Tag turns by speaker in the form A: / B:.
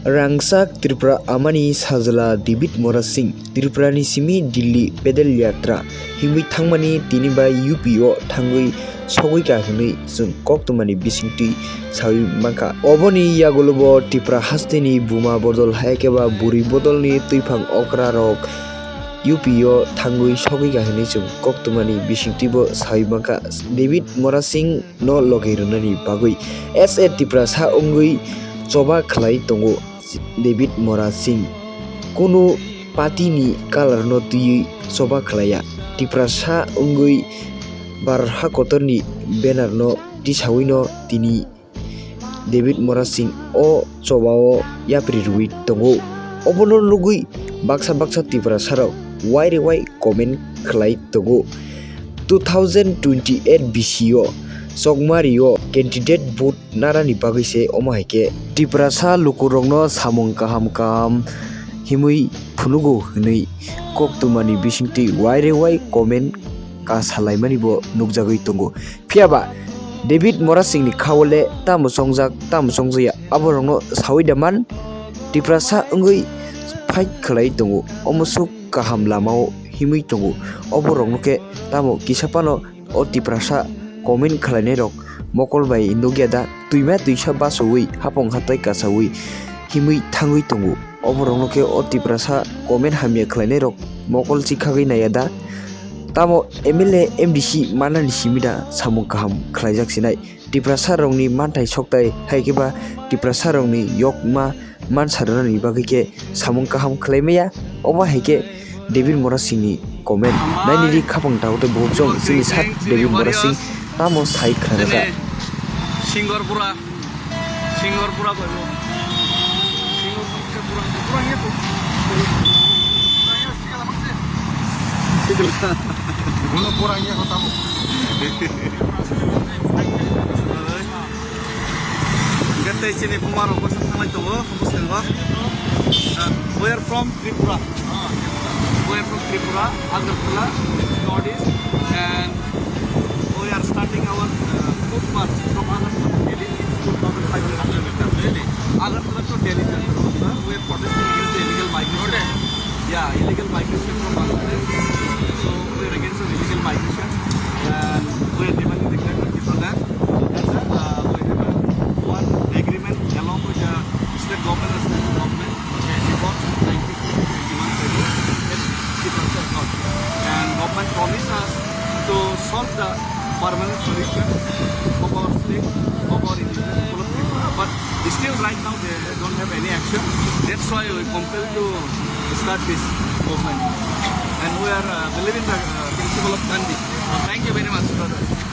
A: Rangsak Tripura amani sajala Devid Murasing Tripura ni simi Delhi pedal yatra hingwi thangmani tiniba UPO thangwi sogui ka hini jung koktumani bisingti sawi mangka oboni yagolobo Tripura hasteni buma bodol haikeba buri bodolni tuifang okra rok UPO thangwi sogui ka hini jung koktumani bisingtibo sawi mangka Devid Murasing no logeirunani bagwi SA Tripura sa wngwi Choba kwlai tongo Devid Murasing kuno party ni color no tui Choba kwlaia Tripura sa wngwi bar hakotor ni banner no tisawi no tini Devid Murasing o Choba o yapri rui tongo obono lugui baksa Tripura sarok waire wai comment khlai tongo 2028 BCO Sogmario candidate vote narani bagui se omahaike Tripura sa LUKUROK no samung kaham himui phunugo hinui koktumani bisingti waire wai comment ka salaimani bo nugjagui tongo phiaba Devid Murasing ni khawle tamo songjaya aborong no sawi daman Tripura sa wngwi fight khlai tongo omusuk kaham lamao himui tongo oborong no ke tamo kisapano o Tripura sa comment khlainai rok mokol bai nugyada tuima tuisa basowi hapong hatai kasawi himui thangwi tongo oborong no ke o Tripura sa comment hamya khlainai rok mokol chikhagui nayada tamo MLA MDC manani simida samung kaham khlaijak sinai Tripura sa rongni manthai soktai haikeba Tripura sa rongni yokma mansarani bagui ke samung kaham khlaimaya oba haike Devid Murasing ni comment nainiri khapang taute bojong sini sat Devid Murasing tamo sai khlaga
B: Singorpura koibo Singorpura nya to Uno poranya ko tamo Gata sini pumaro ko sa tangay to kumusta ba We are from Tripura Agartala Northeast and we are starting our food march from Agartala to Delhi 2,500 kilometers really Agartala to Delhi we are protesting against the illegal migration illegal migration from Bangladesh so we are against the illegal migration and we are demanding the gratuity for that so that's we have one agreement along with the state government and central government about 1991 and government promised us to solve the permanent solution of our state, of our indigenous people of Tripura, but still right now they don't have any action. That's why we compelled to start this movement. And we are believing the principle of Gandhi. Thank you very much, brother.